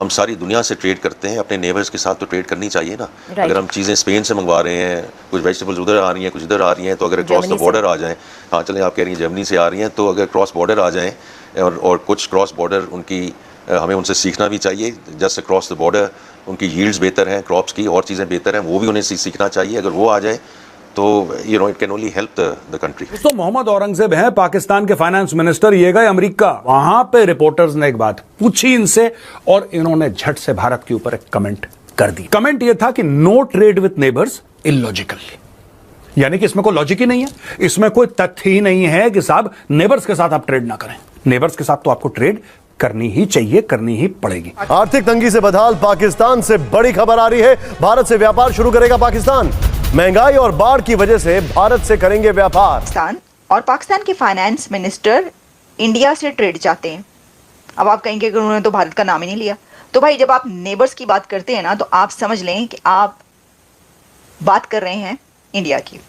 हम सारी दुनिया से ट्रेड करते हैं, अपने नेबर्स के साथ तो ट्रेड करनी चाहिए ना। अगर हम चीज़ें स्पेन से मंगवा रहे हैं, कुछ वेजिटेबल्स उधर आ रही हैं, कुछ इधर आ रही हैं, तो अगर क्रॉस द बॉर्डर आ जाएँ, हाँ चलें आप कह रही हैं जर्मनी से आ रही हैं, तो अगर क्रॉस बॉर्डर आ जाएँ और कुछ क्रॉस बॉर्डर उनकी हमें उनसे सीखना भी चाहिए। जस्ट क्रॉस द बॉर्डर उनकी यील्ड्स बेहतर हैं, क्रॉप्स की और चीज़ें बेहतर हैं, वो भी उन्हें सीखना चाहिए। अगर वो आ जाए तो it can only help the country. तो मोहम्मद औरंगजेब हैं पाकिस्तान के फाइनेंस मिनिस्टर, ये गए अमेरिका। वहां पे रिपोर्टर्स ने एक बात पूछी इनसे और इन्होंने झट से भारत के ऊपर एक कमेंट कर दी। कमेंट ये था कि no trade with neighbours illogical, यानी कि इसमें कोई लॉजिक ही नहीं है, इसमें कोई तथ्य ही नहीं है कि साहब नेबर्स के साथ आप ट्रेड ना करें। नेबर्स के साथ तो आपको ट्रेड करनी ही चाहिए, करनी ही पड़ेगी। आर्थिक तंगी से बदहाल पाकिस्तान से बड़ी खबर आ रही है। भारत से व्यापार शुरू करेगा पाकिस्तान। महंगाई और बाढ़ की वजह से भारत से करेंगे व्यापार। पाकिस्तान और पाकिस्तान के फाइनेंस मिनिस्टर इंडिया से ट्रेड चाहते हैं। अब आप कहेंगे कि उन्होंने तो भारत का नाम ही नहीं लिया। तो भाई जब आप नेबर्स की बात करते हैं ना, तो आप समझ लें कि आप बात कर रहे हैं इंडिया की।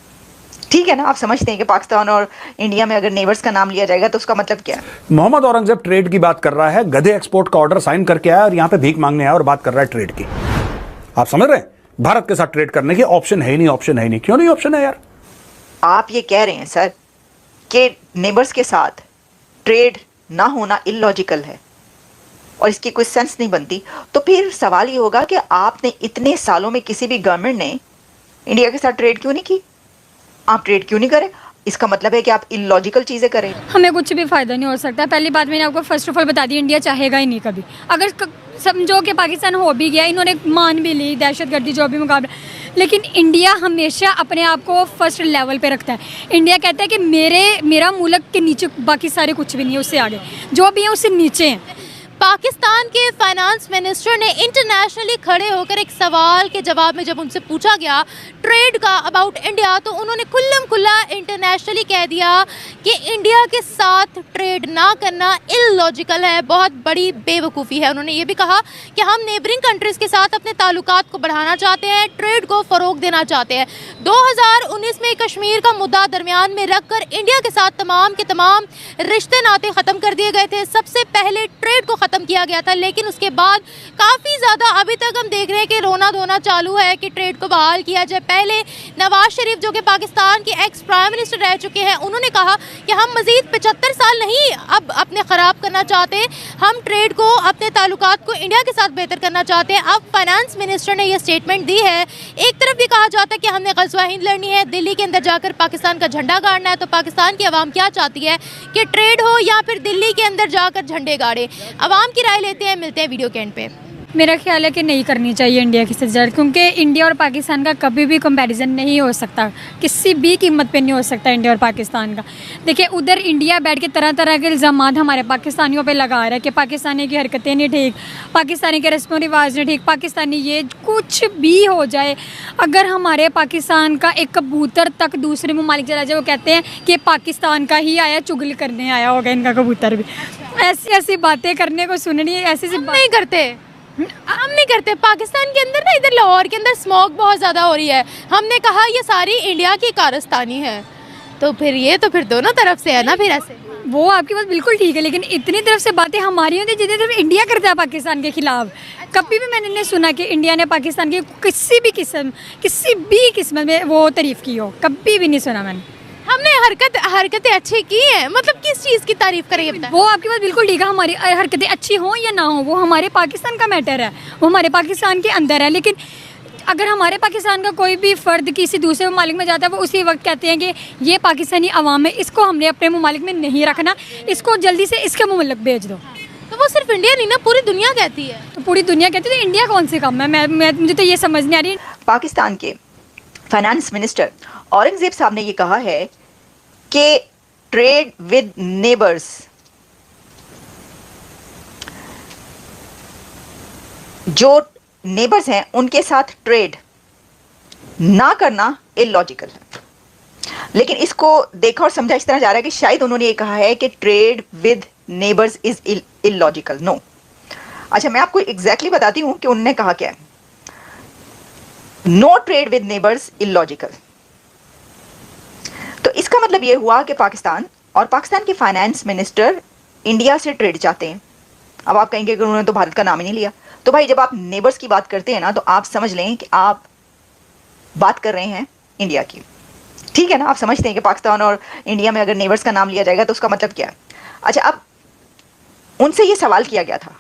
ठीक है ना, आप समझते हैं कि पाकिस्तान और इंडिया में अगर नेबर्स का नाम लिया जाएगा तो उसका मतलब क्या है। मोहम्मद औरंगजेब ट्रेड की बात कर रहा है, गधे एक्सपोर्ट का ऑर्डर साइन करके आया और यहां पे भीख मांगने आया और बात कर रहा है ट्रेड की। आप समझ रहे हैं, भारत के साथ ट्रेड करने की ऑप्शन है ही नहीं, ऑप्शन है ही नहीं। क्यों नहीं ऑप्शन है यार? आप ये कह रहे हैं सर कि नेबर्स के साथ ट्रेड ना होना इलॉजिकल है और इसकी कोई सेंस नहीं बनती, तो फिर सवाल ये होगा कि आपने इतने सालों में किसी भी गवर्नमेंट ने इंडिया के साथ ट्रेड क्यों नहीं की? आप ट्रेड क्यों नहीं करें? इसका मतलब है कि आप इलॉजिकल चीजें करें। हमें कुछ भी फायदा नहीं हो सकता। पहली बात मैंने आपको फर्स्ट ऑफ ऑल बता दी, इंडिया चाहेगा ही नहीं कभी। अगर समझो कि पाकिस्तान हो भी गया, इन्होंने मान भी ली दहशतगर्दी जो भी मुकाबला, लेकिन इंडिया हमेशा अपने आप को फर्स्ट लेवल पे रखता है। इंडिया कहता है कि मेरा मुल्क के नीचे बाकी सारे कुछ भी नहीं है, उससे आगे जो भी है उससे नीचे हैं। पाकिस्तान के फाइनेंस मिनिस्टर ने इंटरनेशनली खड़े होकर एक सवाल के जवाब में जब उनसे पूछा गया ट्रेड का अबाउट इंडिया, तो उन्होंने खुल्लम खुल्ला इंटरनेशनली कह दिया कि इंडिया के साथ ट्रेड ना करना इलॉजिकल है, बहुत बड़ी बेवकूफ़ी है। उन्होंने ये भी कहा कि हम नेबरिंग कंट्रीज़ के साथ अपने ताल्लुकात को बढ़ाना चाहते हैं, ट्रेड को फ़रोग देना चाहते हैं। 2019 में कश्मीर का मुद्दा दरमियान में रखकर इंडिया के साथ तमाम के तमाम रिश्ते नाते ख़त्म कर दिए गए थे। सबसे पहले ट्रेड को ख़त्म किया गया था, लेकिन उसके बाद काफ़ी ज़्यादा अभी तक हम देख रहे हैं कि रोना धोना चालू है कि ट्रेड को बहाल किया जाए। पहले नवाज शरीफ जो कि पाकिस्तान के एक्स प्राइम मिनिस्टर रह चुके हैं, उन्होंने कहा कि हम मज़ीद 75 साल नहीं अब अपने ख़राब करना चाहते, हम ट्रेड को, अपने ताल्लुकात को इंडिया के साथ बेहतर करना चाहते हैं। अब फाइनेंस मिनिस्टर ने यह स्टेटमेंट दी है। एक तरफ ये कहा जाता है कि हमने ग़ज़वा हिंद लड़नी है, दिल्ली के अंदर जाकर पाकिस्तान का झंडा गाड़ना है, तो पाकिस्तान की आवाम क्या चाहती है कि ट्रेड हो या फिर दिल्ली के अंदर जाकर झंडे गाड़े? आवाम की राय लेते हैं, मिलते हैं वीडियो के एंड पे। मेरा ख्याल है कि नहीं करनी चाहिए इंडिया की साथ, क्योंकि इंडिया और पाकिस्तान का कभी भी कंपैरिजन नहीं हो सकता, किसी भी कीमत पे नहीं हो सकता इंडिया और पाकिस्तान का। देखिए उधर इंडिया बैठ के तरह तरह के इल्ज़ाम हमारे पाकिस्तानियों पे लगा रहा है कि पाकिस्तानी की हरकतें नहीं ठीक, पाकिस्तानी के रस्म व रिवाज नहीं ठीक, पाकिस्तानी ये कुछ भी हो जाए। अगर हमारे पाकिस्तान का एक कबूतर तक दूसरे ममालिक चला जाए, वो कहते हैं कि पाकिस्तान का ही आया, चुगली करने आया होगा इनका कबूतर भी। ऐसी ऐसी बातें करने को सुननी, ऐसी ऐसी नहीं करते, हम नहीं करते। पाकिस्तान के अंदर ना, इधर लाहौर के अंदर स्मॉग बहुत ज़्यादा हो रही है, हमने कहा ये सारी इंडिया की कारस्तानी है, तो फिर ये तो फिर दोनों तरफ से है ना। फिर ऐसे वो आपकी बात बिल्कुल ठीक है, लेकिन इतनी तरफ से बातें हमारी होती है जितनी तरफ इंडिया करता है पाकिस्तान के खिलाफ। कभी भी मैंने नहीं सुना कि इंडिया ने पाकिस्तान की किसी भी किस्म में वो तारीफ़ की हो, कभी भी नहीं सुना मैंने। हमने हरकतें अच्छी की हैं, मतलब किस चीज़ की तारीफ करेंगे? वो आपकी बात बिल्कुल ठीक है, हमारी हरकतें अच्छी हों या ना हो, वो हमारे पाकिस्तान का मैटर है, वो हमारे पाकिस्तान के अंदर है। लेकिन अगर हमारे पाकिस्तान का कोई भी फ़र्द किसी दूसरे ममालिक में जाता है, वो उसी वक्त कहते हैं कि ये पाकिस्तानी अवाम है, इसको हमने अपने ममालिक में नहीं रखना, इसको जल्दी से इसके मुल्क भेज दो। तो वो सिर्फ इंडिया नहीं ना, पूरी दुनिया कहती है। तो पूरी दुनिया कहती है, तो इंडिया कौन सी कम है? मुझे तो ये समझ नहीं आ रही। पाकिस्तान के फाइनेंस मिनिस्टर औरंगजेब साहब ने ये कहा है कि ट्रेड विद नेबर्स जो नेबर्स हैं उनके साथ ट्रेड ना करना इलॉजिकल है। लेकिन इसको देखा और समझा इस तरह जा रहा है कि शायद उन्होंने ये कहा है कि trade with neighbours is illogical. No, अच्छा मैं आपको एग्जैक्टली बताती हूं कि उन्होंने कहा क्या है। No trade with neighbours illogical, तो इसका मतलब ये हुआ कि पाकिस्तान और पाकिस्तान के फाइनेंस मिनिस्टर इंडिया से ट्रेड चाहते हैं। अब आप कहेंगे कि उन्होंने तो भारत का नाम ही नहीं लिया। तो भाई जब आप नेबर्स की बात करते हैं ना, तो आप समझ लें कि आप बात कर रहे हैं इंडिया की, ठीक है ना। आप समझते हैं कि पाकिस्तान और इंडिया में अगर नेबर्स का नाम लिया जाएगा तो उसका मतलब क्या है। अच्छा, अब उनसे ये सवाल किया गया था,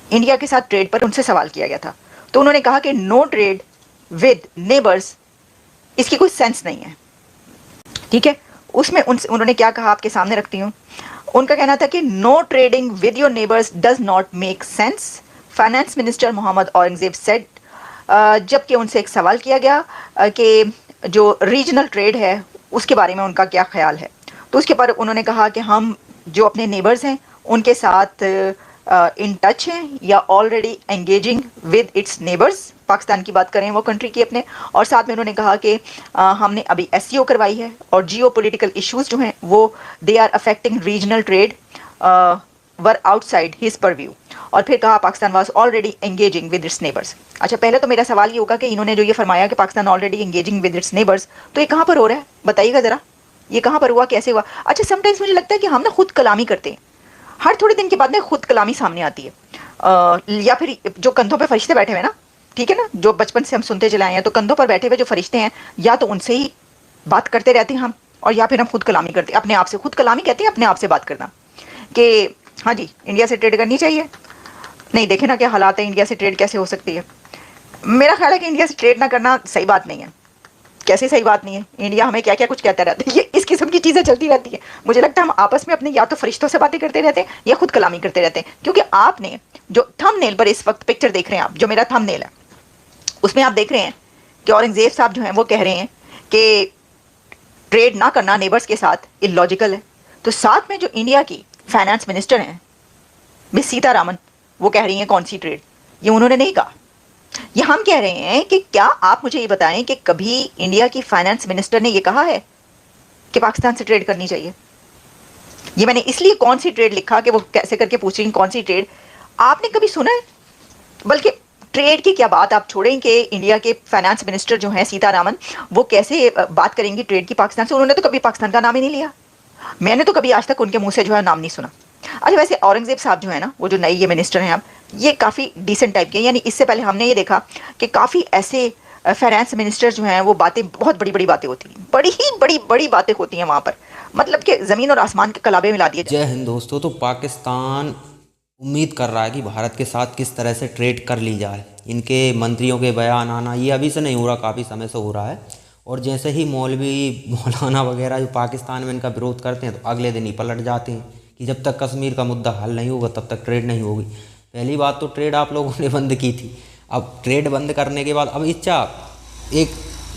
इंडिया के साथ ट्रेड पर उनसे सवाल किया गया था, तो उन्होंने कहा कि नो ट्रेड विद नेबर्स, इसकी कोई सेंस नहीं है, ठीक है। उसमें उन्होंने क्या कहा, आपके सामने रखती हूँ। उनका कहना था कि no trading with your neighbours does not make sense, finance minister Mohammad Aurangzeb said. जबकि उनसे एक सवाल किया गया कि जो रीजनल ट्रेड है उसके बारे में उनका क्या ख्याल है, तो उसके पर उन्होंने कहा कि हम जो अपने नेबर्स हैं उनके साथ इन टच हैं या already engaging with its neighbours, Pakistan की बात करें वो कंट्री की अपने। और साथ में उन्होंने कहा कि हमने अभी SCO करवाई है और जियोपॉलिटिकल इश्यूज जो हैं वो they are affecting regional trade were outside his purview. और फिर कहा Pakistan was already engaging with its neighbours. अच्छा, पहले तो मेरा सवाल ये होगा कि इन्होंने जो ये फरमाया कि Pakistan already engaging with its neighbours, तो ये कहाँ पर हो रहा है, बताइएगा ज़रा, ये कहाँ पर हुआ, कैसे हुआ। अच्छा, समटाइम्स मुझे लगता है कि हम ना खुद कलामी करते हैं, हर थोड़े दिन के बाद में खुद कलामी सामने आती है। या फिर जो कंधों पे फरिश्ते बैठे हुए ना, ठीक है ना, जो बचपन से हम सुनते चले आए हैं, तो कंधों पर बैठे हुए जो फरिश्ते हैं, या तो उनसे ही बात करते रहते हैं हम, और या फिर हम खुद कलामी करते हैं अपने आप से। खुद कलामी कहते हैं अपने आप से बात करना कि हाँ जी इंडिया से ट्रेड करनी चाहिए। नहीं, देखे ना क्या हालात है, इंडिया से ट्रेड कैसे हो सकती है। मेरा ख्याल है कि इंडिया से ट्रेड ना करना सही बात नहीं है। कैसे सही बात नहीं है, इंडिया हमें क्या क्या कुछ कहता रहता है, ये इस किस्म की चीज़ें चलती रहती है। मुझे लगता है हम आपस में अपने या तो फरिश्तों से बातें करते रहते हैं या खुद कलामी करते रहते हैं। क्योंकि आपने जो थंबनेल पर इस वक्त पिक्चर देख रहे हैं, आप जो मेरा थंबनेल है उसमें आप देख रहे हैं कि औरंगजेब साहब जो हैं वो कह रहे हैं कि ट्रेड ना करना नेबर्स के साथ इलॉजिकल है। तो साथ में जो इंडिया की फाइनेंस मिनिस्टर हैं मिस सीतारामन, वो कह रही हैं कौन सी ट्रेड, ये उन्होंने नहीं कहा। ये हम कह रहे हैं कि क्या आप मुझे ये बताएं कि कभी इंडिया की फाइनेंस मिनिस्टर ने ये कहा है कि पाकिस्तान से ट्रेड करनी चाहिए। ये मैंने इसलिए कौन सी ट्रेड लिखा कि वो कैसे करके पूछ रही हैं कौन सी ट्रेड, आपने कभी सुना है। बल्कि ट्रेड की क्या बात आप छोड़ें कि इंडिया के फाइनेंस मिनिस्टर जो हैं सीतारामन, वो कैसे बात करेंगी ट्रेड की पाकिस्तान से। उन्होंने तो कभी पाकिस्तान का नाम ही नहीं लिया, मैंने तो कभी आज तक उनके मुंह से जो है नाम नहीं सुना। अच्छा, वैसे औरंगजेब साहब जो है ना, वो जो नई ये मिनिस्टर हैं, अब ये काफ़ी डिसेंट टाइप के, यानी इससे पहले हमने ये देखा कि काफ़ी ऐसे फाइनेंस मिनिस्टर जो हैं वो बातें, बहुत बड़ी बड़ी बातें होती हैं, बड़ी ही बड़ी बड़ी बातें होती हैं वहाँ पर, मतलब कि ज़मीन और आसमान के कलाबे मिला दिए। जय हिंद दोस्तों। तो पाकिस्तान उम्मीद कर रहा है कि भारत के साथ किस तरह से ट्रेड कर ली जाए। इनके मंत्रियों के बयान आना ये अभी से नहीं हो रहा, काफ़ी समय से हो रहा है। और जैसे ही मौलाना वगैरह जो पाकिस्तान में इनका विरोध करते हैं तो अगले दिन ही पलट जाते हैं कि जब तक कश्मीर का मुद्दा हल नहीं होगा तब तक ट्रेड नहीं होगी। पहली बात तो ट्रेड आप लोगों ने बंद की थी, अब ट्रेड बंद करने के बाद अब एक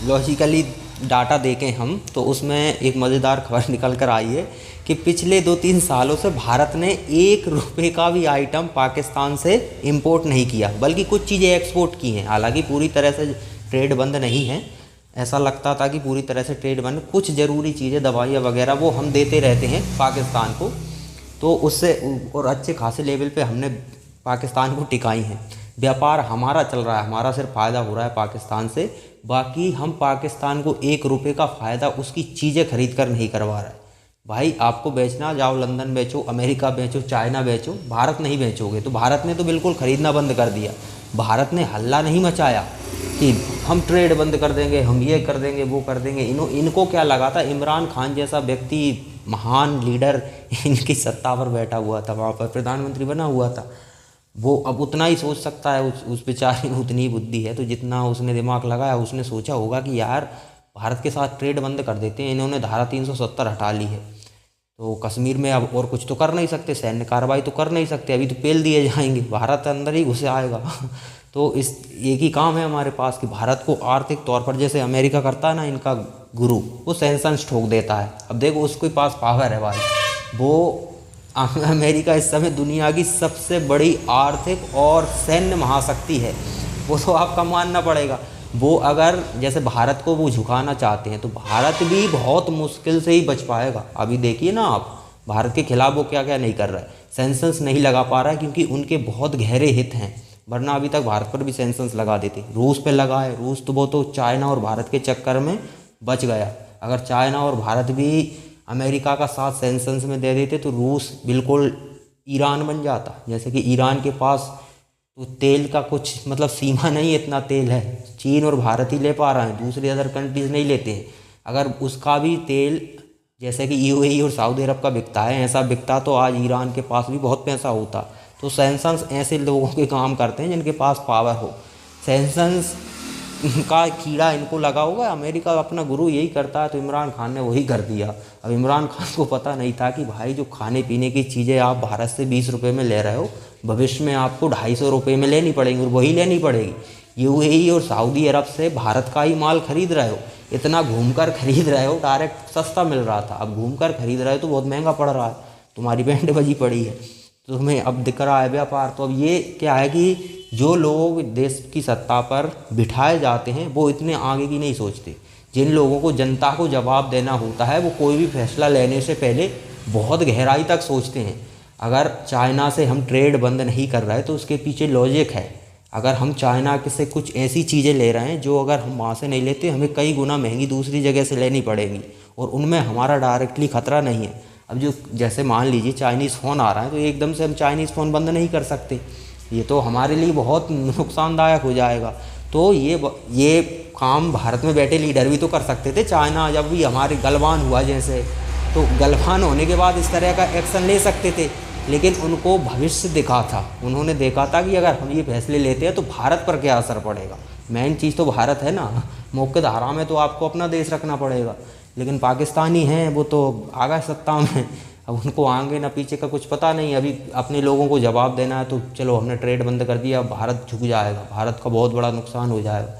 लॉजिकली डाटा देखें हम तो उसमें एक मज़ेदार खबर निकल कर आई है कि पिछले 2-3 सालों से भारत ने 1 रुपये का भी आइटम पाकिस्तान से इंपोर्ट नहीं किया, बल्कि कुछ चीज़ें एक्सपोर्ट की हैं। हालांकि पूरी तरह से ट्रेड बंद नहीं है, ऐसा लगता था कि पूरी तरह से ट्रेड बंद, कुछ ज़रूरी चीज़ें दवाइयाँ वगैरह वो हम देते रहते हैं पाकिस्तान को, तो उससे और अच्छे खासे लेवल पे हमने पाकिस्तान को टिकाई हैं। व्यापार हमारा चल रहा है, हमारा सिर्फ फ़ायदा हो रहा है पाकिस्तान से, बाकी हम पाकिस्तान को 1 रुपये का फ़ायदा उसकी चीज़ें खरीद कर नहीं करवा रहे। भाई आपको बेचना, जाओ लंदन बेचो, अमेरिका बेचो, चाइना बेचो, भारत नहीं बेचोगे। तो भारत ने तो बिल्कुल ख़रीदना बंद कर दिया। भारत ने हल्ला नहीं मचाया कि हम ट्रेड बंद कर देंगे, हम ये कर देंगे, वो कर देंगे। इनको क्या लगा था, इमरान खान जैसा व्यक्ति, महान लीडर इनकी सत्ता पर बैठा हुआ था, वहाँ पर प्रधानमंत्री बना हुआ था, वो अब उतना ही सोच सकता है, उस बेचारे में उतनी ही बुद्धि है। तो जितना उसने दिमाग लगाया उसने सोचा होगा कि यार भारत के साथ ट्रेड बंद कर देते हैं। इन्होंने धारा 370 हटा ली है तो कश्मीर में अब और कुछ तो कर नहीं सकते, सैन्य कार्रवाई तो कर नहीं सकते, अभी तो पेल दिए जाएंगे, भारत अंदर ही घुसे आएगा। तो इस एक ही काम है हमारे पास कि भारत को आर्थिक तौर पर, जैसे अमेरिका करता है ना इनका गुरु, वो सैंक्शंस ठोक देता है। अब देखो उसके पास पावर है भाई, वो अमेरिका इस समय दुनिया की सबसे बड़ी आर्थिक और सैन्य महाशक्ति है, वो तो आपका मानना पड़ेगा। वो अगर जैसे भारत को वो झुकाना चाहते हैं तो भारत भी बहुत मुश्किल से ही बच पाएगा। अभी देखिए ना आप, भारत के खिलाफ वो क्या क्या नहीं कर रहा है, सैंक्शंस नहीं लगा पा रहा है क्योंकि उनके बहुत गहरे हित हैं, वरना अभी तक भारत पर भी सैंक्शंस लगा देते। रूस पे लगा है, रूस तो वो तो चाइना और भारत के चक्कर में बच गया। अगर चाइना और भारत भी अमेरिका का साथ सैंक्शंस में दे देते तो रूस बिल्कुल ईरान बन जाता। जैसे कि ईरान के पास तो तेल का कुछ मतलब सीमा नहीं, इतना तेल है। चीन और भारत ही ले पा रहे हैं, दूसरी अदर कंट्रीज़ नहीं लेते हैं। अगर उसका भी तेल जैसे कि यूएई और सऊदी अरब का बिकता है, ऐसा बिकता तो आज ईरान के पास भी बहुत पैसा होता। तो सैंक्शंस ऐसे लोगों के काम करते हैं जिनके पास पावर हो। सैंक्शंस का कीड़ा इनको लगा होगा, अमेरिका अपना गुरु यही करता है, तो इमरान खान ने वही कर दिया। अब इमरान खान को पता नहीं था कि भाई जो खाने पीने की चीज़ें आप भारत से 20 रुपये में ले रहे हो, भविष्य में आपको 250 रुपये में लेनी पड़ेगी, और वही लेनी पड़ेगी। यूएई और सऊदी अरब से भारत का ही माल खरीद रहे हो, इतना घूमकर खरीद रहे हो, डायरेक्ट सस्ता मिल रहा था, अब घूमकर खरीद रहे हो तो बहुत महंगा पड़ रहा है, तुम्हारी बैंड बजी पड़ी है, तो तुम्हें अब दिख रहा है व्यापार। तो अब ये क्या है कि जो लोग देश की सत्ता पर बिठाए जाते हैं वो इतने आगे की नहीं सोचते। जिन लोगों को जनता को जवाब देना होता है वो कोई भी फैसला लेने से पहले बहुत गहराई तक सोचते हैं। अगर चाइना से हम ट्रेड बंद नहीं कर रहे तो उसके पीछे लॉजिक है। अगर हम चाइना से कुछ ऐसी चीज़ें ले रहे हैं जो अगर हम वहाँ से नहीं लेते हमें कई गुना महंगी दूसरी जगह से लेनी पड़ेगी, और उनमें हमारा डायरेक्टली खतरा नहीं है। अब जो जैसे मान लीजिए चाइनीज़ फ़ोन आ रहा है तो एकदम से हम चाइनीज़ फ़ोन बंद नहीं कर सकते, ये तो हमारे लिए बहुत नुकसानदायक हो जाएगा। तो ये काम भारत में बैठे लीडर भी तो कर सकते थे। चाइना जब भी हमारे गलवान हुआ जैसे, तो गलवान होने के बाद इस तरह का एक्शन ले सकते थे, लेकिन उनको भविष्य दिखा था। उन्होंने देखा था कि अगर हम ये फैसले लेते हैं तो भारत पर क्या असर पड़ेगा। मेन चीज़ तो भारत है ना, मुख्य धारा में तो आपको अपना देश रखना पड़ेगा, लेकिन पाकिस्तानी हैं वो तो आ गए सत्ता में, अब उनको आगे ना पीछे का कुछ पता नहीं। अभी अपने लोगों को जवाब देना है तो चलो हमने ट्रेड बंद कर दिया, भारत झुक जाएगा, भारत का बहुत बड़ा नुकसान हो जाएगा।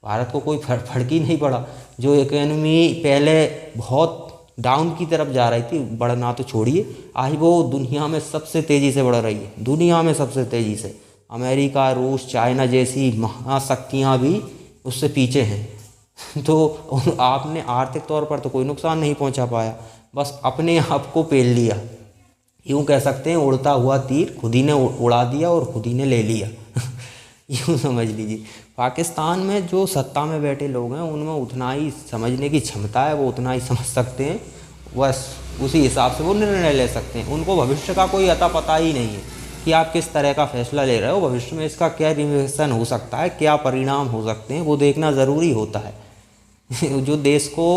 भारत को कोई फर्क ही नहीं पड़ा। जो इकोनॉमी पहले बहुत डाउन की तरफ जा रही थी, बढ़ना तो छोड़िए, आज वो दुनिया में सबसे तेज़ी से बढ़ रही है, दुनिया में सबसे तेज़ी से। अमेरिका, रूस, चाइना जैसी महाशक्तियाँ भी उससे पीछे हैं। तो आपने आर्थिक तौर पर तो कोई नुकसान नहीं पहुंचा पाया, बस अपने आप को पेल लिया। यूँ कह सकते हैं उड़ता हुआ तीर खुद ही ने उड़ा दिया और खुद ही ने ले लिया यूँ समझ लीजिए। पाकिस्तान में जो सत्ता में बैठे लोग हैं उनमें उतना ही समझने की क्षमता है, वो उतना ही समझ सकते हैं, बस उसी हिसाब से वो निर्णय ले सकते हैं। उनको भविष्य का कोई अता पता ही नहीं है कि आप किस तरह का फैसला ले रहे हो, भविष्य में इसका क्या रिएक्शन हो सकता है, क्या परिणाम हो सकते हैं, वो देखना ज़रूरी होता है। जो देश को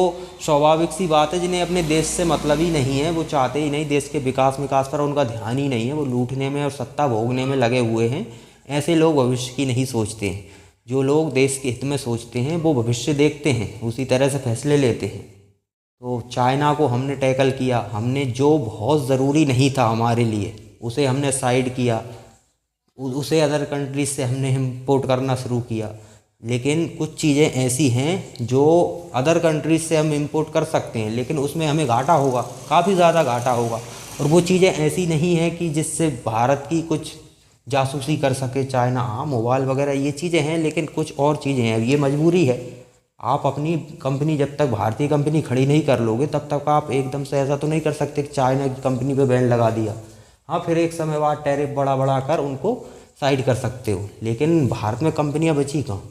स्वाभाविक सी बात है, जिन्हें अपने देश से मतलब ही नहीं है, वो चाहते ही नहीं, देश के विकास पर उनका ध्यान ही नहीं है, वो लूटने में और सत्ता भोगने में लगे हुए हैं। ऐसे लोग भविष्य की नहीं सोचते हैं। जो लोग देश के हित में सोचते हैं वो भविष्य देखते हैं, उसी तरह से फैसले लेते हैं। तो चाइना को हमने टैकल किया, हमने जो बहुत ज़रूरी नहीं था हमारे लिए उसे हमने साइड किया, उसे अदर कंट्रीज से हमने इम्पोर्ट करना शुरू किया। लेकिन कुछ चीज़ें ऐसी हैं जो अदर कंट्रीज से हम इंपोर्ट कर सकते हैं, लेकिन उसमें हमें घाटा होगा, काफ़ी ज़्यादा घाटा होगा। और वो चीज़ें ऐसी नहीं हैं कि जिससे भारत की कुछ जासूसी कर सके चाइना। हाँ, मोबाइल वगैरह ये चीज़ें हैं, लेकिन कुछ और चीज़ें हैं, ये मजबूरी है। आप अपनी कंपनी जब तक भारतीय कंपनी खड़ी नहीं कर लोगे तब तक आप एकदम से ऐसा तो नहीं कर सकते कि चाइना की कंपनी पे बैन लगा दिया। हाँ, फिर एक समय बाद टैरिफ बढ़ा कर उनको साइड कर सकते हो, लेकिन भारत में कंपनियाँ बची कहाँ।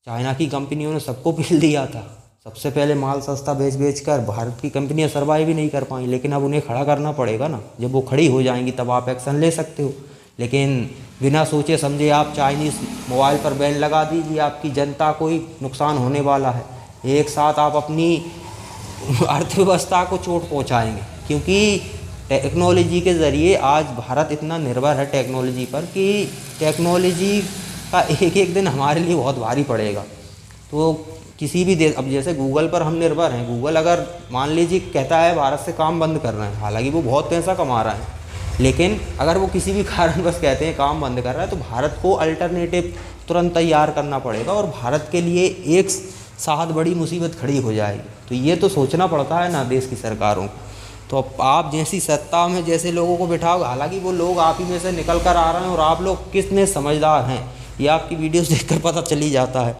चाइना की कंपनियों ने सबको पील दिया था, सबसे पहले माल सस्ता बेच कर भारत की कंपनियां सर्वाइव भी नहीं कर पाई। लेकिन अब उन्हें खड़ा करना पड़ेगा ना, जब वो खड़ी हो जाएंगी तब आप एक्शन ले सकते हो। लेकिन बिना सोचे समझे आप चाइनीज़ मोबाइल पर बैन लगा दीजिए, आपकी जनता को ही नुकसान होने वाला है। एक साथ आप अपनी अर्थव्यवस्था को चोट पहुँचाएँगे, क्योंकि टेक्नोलॉजी के ज़रिए आज भारत इतना निर्भर है टेक्नोलॉजी पर कि टेक्नोलॉजी का एक एक दिन हमारे लिए बहुत भारी पड़ेगा। तो किसी भी देश, अब जैसे गूगल पर हम निर्भर हैं, गूगल अगर मान लीजिए कहता है भारत से काम बंद कर रहे हैं, हालांकि वो बहुत पैसा कमा रहा है, लेकिन अगर वो किसी भी कारण बस कहते हैं काम बंद कर रहा है तो भारत को अल्टरनेटिव तुरंत तैयार करना पड़ेगा और भारत के लिए एक साथ बड़ी मुसीबत खड़ी हो जाएगी। तो ये तो सोचना पड़ता है ना देश की सरकारों को। तो आप जैसी सत्ता में जैसे लोगों को बिठाओगे, हालांकि वो लोग आप ही में से निकल कर आ रहे हैं और आप लोग कितने समझदार हैं ये आपकी वीडियोस देखकर पता चली जाता है।